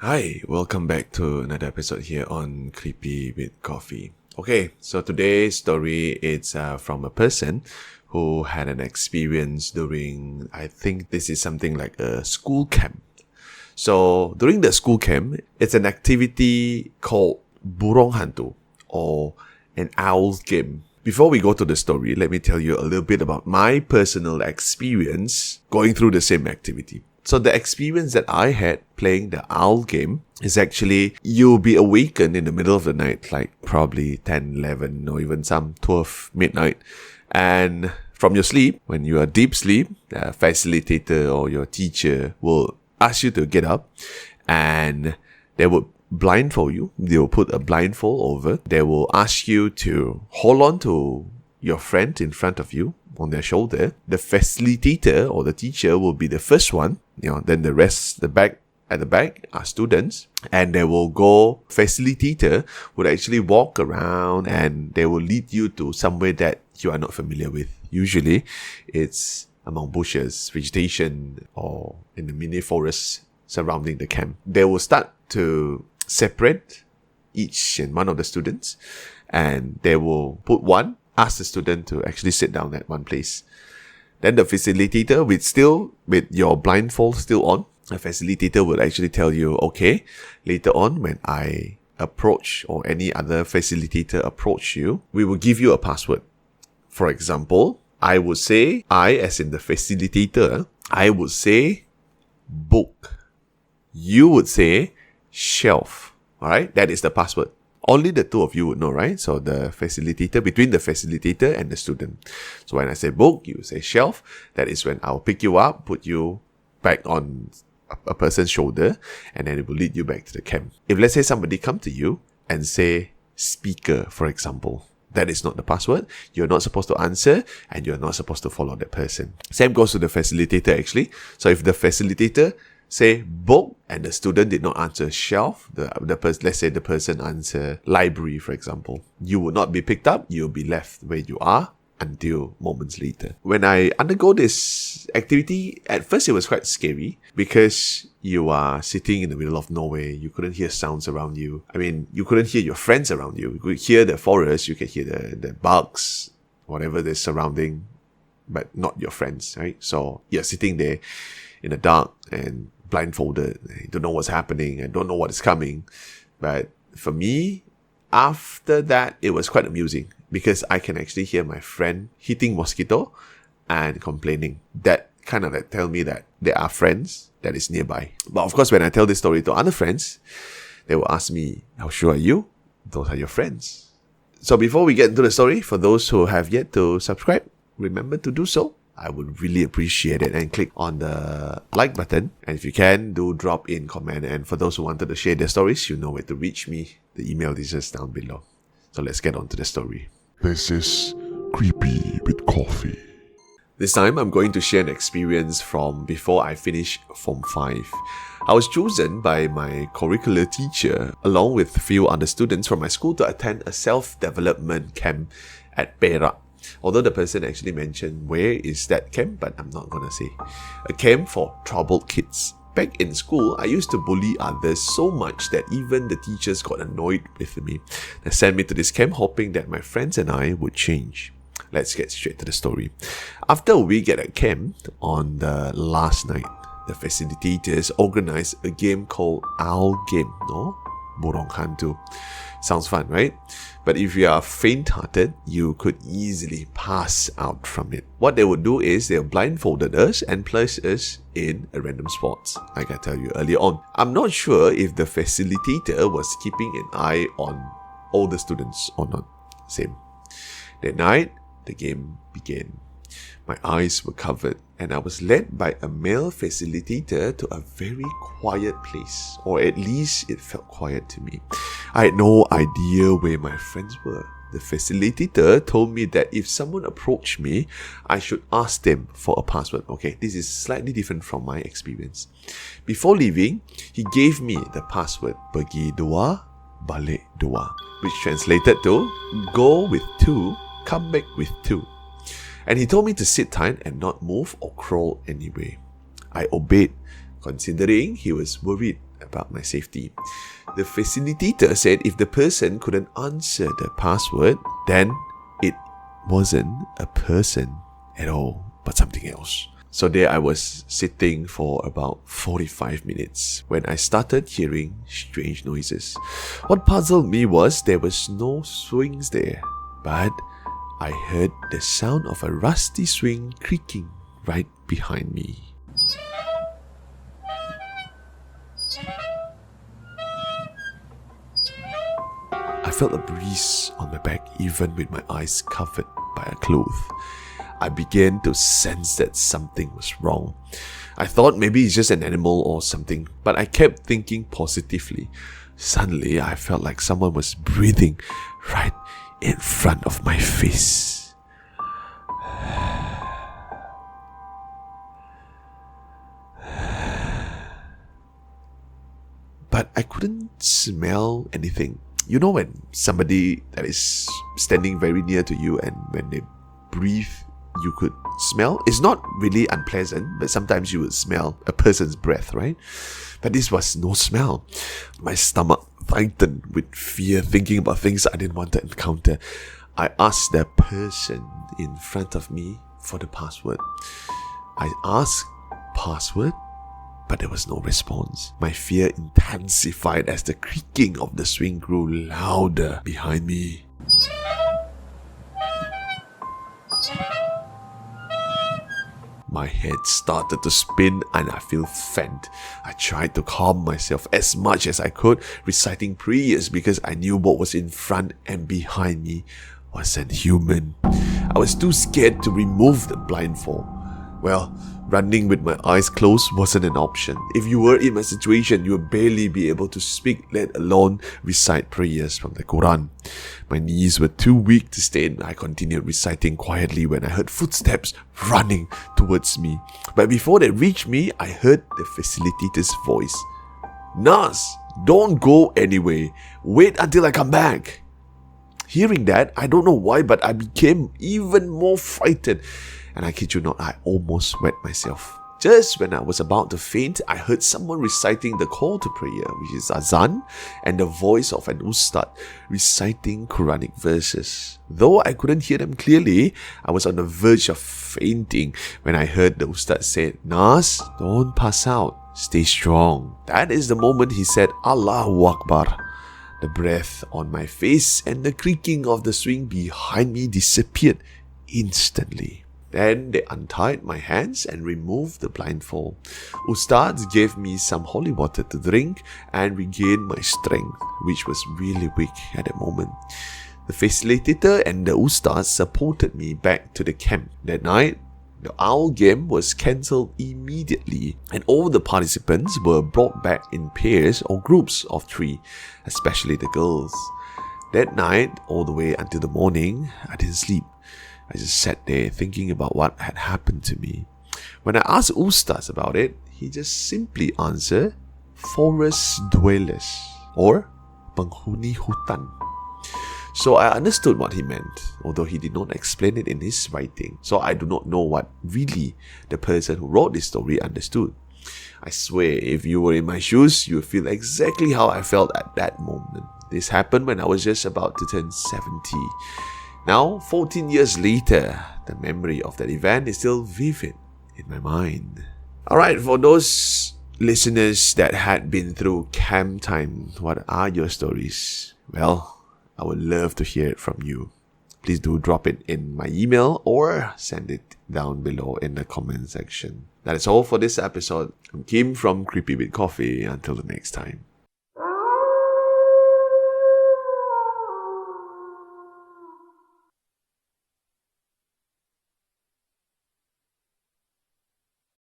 Hi, welcome back to another episode here on Creepy with Coffee. Okay, so today's story is from a person who had an experience during, I think this is something like a school camp. So during the school camp, it's an activity called Burung Hantu or an owl game. Before we go to the story, let me tell you a little bit about my personal experience going through the same activity. So the experience that I had playing the owl game is actually you'll be awakened in the middle of the night, like probably 10, 11 or even some 12 midnight. And from your sleep, when you are deep sleep, a facilitator or your teacher will ask you to get up and they would blindfold you. They will put a blindfold over. They will ask you to hold on to your friend in front of you on their shoulder. The facilitator or the teacher will be the first one. Then the rest, at the back are students, and they will go. Facilitator would actually walk around and they will lead you to somewhere that you are not familiar with. Usually, it's among bushes, vegetation, or in the mini forest surrounding the camp. They will start to separate each and one of the students, and they will ask the student to actually sit down at one place. Then the facilitator, with your blindfold still on, the facilitator will actually tell you, okay, later on when I approach or any other facilitator approach you, we will give you a password. For example, I would say, as in the facilitator, I would say book. You would say shelf. Alright, that is the password. Only the two of you would know, right? So between the facilitator and the student. So when I say book, you say shelf. That is when I'll pick you up, put you back on a person's shoulder, and then it will lead you back to the camp. If let's say somebody come to you and say speaker, for example, that is not the password. You're not supposed to answer, and you're not supposed to follow that person. Same goes to the facilitator actually. So if the facilitator say book and the student did not answer shelf, let's say the person answer library, for example, you will not be picked up. You'll be left where you are until moments later. When I undergo this activity, at first it was quite scary because you are sitting in the middle of nowhere. You couldn't hear sounds around you. I mean, you couldn't hear your friends around you. You could hear the forest, you could hear the bugs, whatever they're surrounding, but not your friends, right? So you're sitting there in the dark and blindfolded. You don't know what's happening and don't know what is coming. But for me, after that, it was quite amusing because I can actually hear my friend hitting mosquito and complaining. That kind of like tell me that there are friends that is nearby. But of course, when I tell this story to other friends, they will ask me, how sure are you? Those are your friends. So before we get into the story, for those who have yet to subscribe, remember to do so. I would really appreciate it, and click on the like button. And if you can, do drop in comment. And for those who wanted to share their stories, you know where to reach me. The email is just down below. So let's get on to the story. This is Creepy with Coffee. This time, I'm going to share an experience from before I finished Form 5. I was chosen by my curricular teacher, along with a few other students from my school, to attend a self-development camp at Perak. Although the person actually mentioned where is that camp, but I'm not gonna say. A camp for troubled kids. Back in school, I used to bully others so much that even the teachers got annoyed with me. They sent me to this camp hoping that my friends and I would change. Let's get straight to the story. After a week at camp, on the last night, the facilitators organized a game called Owl Game, no? Burung Hantu. Sounds fun, right? But if you are faint-hearted, you could easily pass out from it. What they would do is they'll blindfolded us and place us in a random spots, like I tell you earlier on. I'm not sure if the facilitator was keeping an eye on all the students or not. Same. That night, the game began. My eyes were covered, and I was led by a male facilitator to a very quiet place, or at least it felt quiet to me. I had no idea where my friends were. The facilitator told me that if someone approached me, I should ask them for a password. Okay, this is slightly different from my experience. Before leaving, he gave me the password, pergi dua, balik dua, which translated to go with two, come back with two. And he told me to sit tight and not move or crawl anywhere. I obeyed, considering he was worried about my safety. The facilitator said if the person couldn't answer the password, then it wasn't a person at all, but something else. So there I was sitting for about 45 minutes when I started hearing strange noises. What puzzled me was there was no swings there, but I heard the sound of a rusty swing creaking right behind me. I felt a breeze on my back even with my eyes covered by a cloth. I began to sense that something was wrong. I thought maybe it's just an animal or something, but I kept thinking positively. Suddenly, I felt like someone was breathing right in front of my face. But I couldn't smell anything. You know when somebody that is standing very near to you and when they breathe, you could smell? It's not really unpleasant, but sometimes you would smell a person's breath, right? But this was no smell. My stomach tightened with fear, thinking about things I didn't want to encounter. I asked the person in front of me for the password. I asked password, but there was no response. My fear intensified as the creaking of the swing grew louder behind me. My head started to spin and I feel faint. I tried to calm myself as much as I could, reciting prayers because I knew what was in front and behind me wasn't human. I was too scared to remove the blindfold. Well, running with my eyes closed wasn't an option. If you were in my situation, you would barely be able to speak, let alone recite prayers from the Quran. My knees were too weak to stand. I continued reciting quietly when I heard footsteps running towards me. But before they reached me, I heard the facilitator's voice. "Nas, don't go anywhere. Wait until I come back." Hearing that, I don't know why, but I became even more frightened. And I kid you not, I almost wet myself. Just when I was about to faint, I heard someone reciting the call to prayer, which is azan, and the voice of an ustad reciting Quranic verses. Though I couldn't hear them clearly, I was on the verge of fainting when I heard the ustad say, "Nas, don't pass out. Stay strong." That is the moment he said, "Allahu Akbar." The breath on my face and the creaking of the swing behind me disappeared instantly. Then they untied my hands and removed the blindfold. Ustads gave me some holy water to drink and regain my strength, which was really weak at that moment. The facilitator and the ustads supported me back to the camp. That night, the owl game was cancelled immediately and all the participants were brought back in pairs or groups of 3, especially the girls. That night, all the way until the morning, I didn't sleep. I just sat there thinking about what had happened to me. When I asked Ustaz about it, he just simply answered, "Forest dwellers," or penghuni hutan. So I understood what he meant, although he did not explain it in his writing. So I do not know what really the person who wrote this story understood. I swear, if you were in my shoes, you would feel exactly how I felt at that moment. This happened when I was just about to turn 70. Now, 14 years later, the memory of that event is still vivid in my mind. Alright, for those listeners that had been through camp time, what are your stories? Well, I would love to hear it from you. Please do drop it in my email or send it down below in the comment section. That is all for this episode. I'm Kim from Creepy with Coffee. Until the next time.